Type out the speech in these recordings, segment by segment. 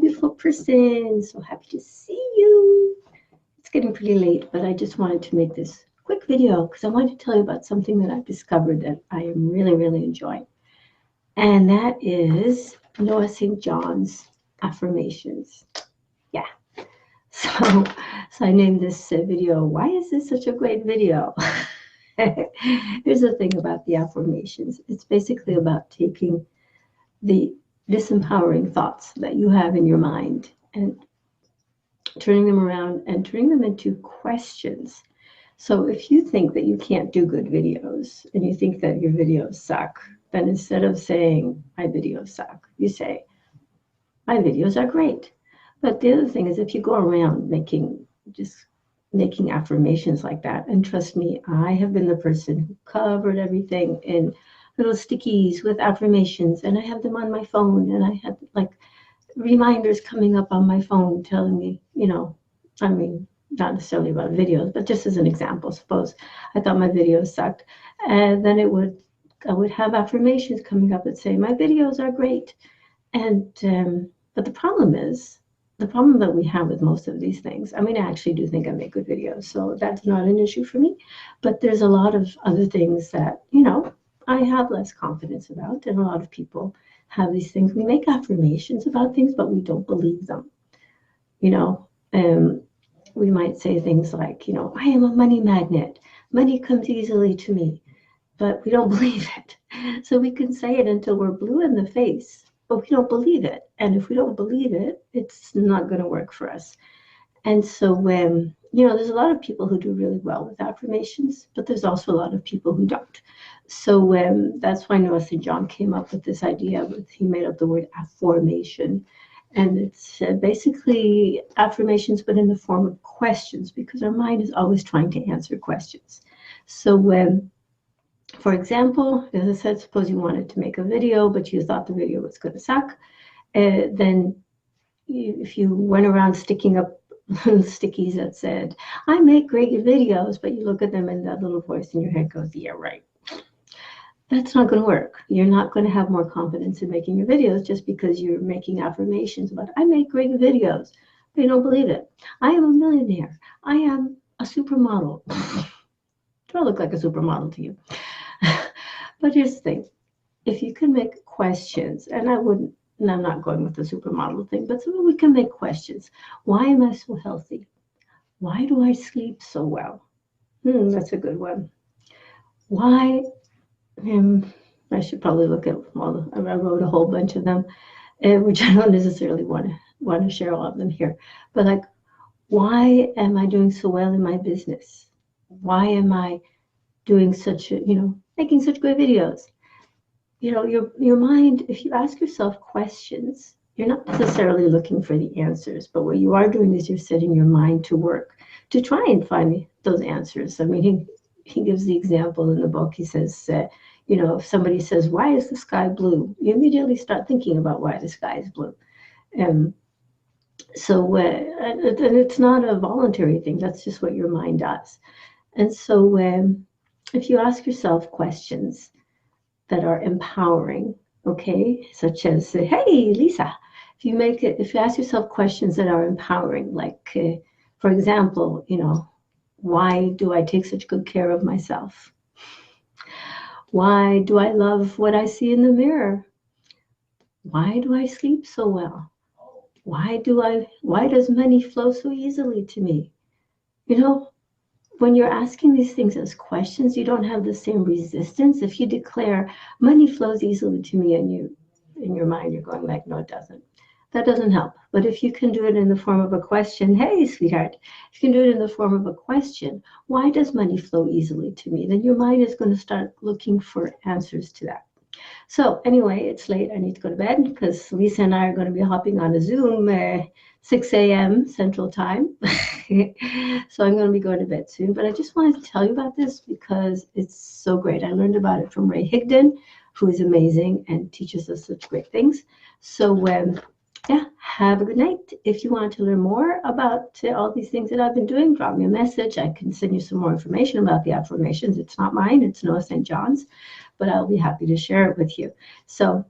beautiful person. So happy to see you. It's getting pretty late, but I just wanted to make this quick video because I wanted to tell you about something that I've discovered that I am really, really enjoying. And that is Noah St. John's Affirmations. Yeah. So I named this video, Why is this such a great video? Here's the thing about the affirmations. It's basically about taking the disempowering thoughts that you have in your mind and turning them around and turning them into questions. So if you think that you can't do good videos and you think that your videos suck, then instead of saying, my videos suck, you say, my videos are great. But the other thing is if you go around making affirmations like that, and trust me, I have been the person who covered everything in little stickies with affirmations, and I have them on my phone, and I had like reminders coming up on my phone telling me, not necessarily about videos, but just as an example, suppose I thought my videos sucked, and then I would have affirmations coming up that say, my videos are great. And but the problem that we have with most of these things, I actually do think I make good videos, so that's not an issue for me. But there's a lot of other things that, I have less confidence about, and a lot of people have these things. We make affirmations about things, but we don't believe them. We might say things like, I am a money magnet. Money comes easily to me, but we don't believe it. So we can say it until we're blue in the face, but we don't believe it. And if we don't believe it, it's not going to work for us. And so there's a lot of people who do really well with affirmations, but there's also a lot of people who don't. So that's why Noah St. John came up with this idea. He made up the word affirmation. And it's basically affirmations, but in the form of questions, because our mind is always trying to answer questions. So for example, as I said, suppose you wanted to make a video, but you thought the video was going to suck. Then if you went around sticking up stickies that said, I make great videos, but you look at them and that little voice in your head goes, yeah, right. That's not going to work. You're not going to have more confidence in making your videos just because you're making affirmations about, I make great videos, but you don't believe it. I am a millionaire. I am a supermodel. Do I look like a supermodel to you? But here's the thing. If you can make questions, and I'm not going with the supermodel thing, but so we can make questions. Why am I so healthy? Why do I sleep so well? That's a good one. Why? I should probably look at all. I wrote a whole bunch of them, which I don't necessarily want to share all of them here. But like, why am I doing so well in my business? Why am I doing making such great videos? Your mind, if you ask yourself questions, you're not necessarily looking for the answers, but what you are doing is you're setting your mind to work to try and find those answers. He gives the example in the book. He says, if somebody says, why is the sky blue? You immediately start thinking about why the sky is blue. And it's not a voluntary thing. That's just what your mind does. And so if you ask yourself questions that are empowering, okay, such as, hey, Lisa, if you ask yourself questions that are empowering, like, for example, why do I take such good care of myself? Why do I love what I see in the mirror? Why do I sleep so well? Why does money flow so easily to me? When you're asking these things as questions, you don't have the same resistance. If you declare money flows easily to me, and in your mind you're going like, no, it doesn't. That doesn't help. But if you can do it in the form of a question, hey, sweetheart, if you can do it in the form of a question, why does money flow easily to me? Then your mind is going to start looking for answers to that. So anyway, it's late. I need to go to bed because Lisa and I are going to be hopping on a Zoom 6 a.m. Central Time. So I'm going to be going to bed soon. But I just wanted to tell you about this because it's so great. I learned about it from Ray Higdon, who is amazing and teaches us such great things. So have a good night. If you want to learn more about all these things that I've been doing, drop me a message. I can send you some more information about the affirmations. It's not mine. It's Noah St. John's, but I'll be happy to share it with you. So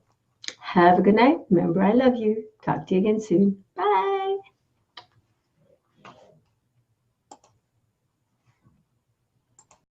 Have a good night. Remember, I love you. Talk to you again soon. Bye.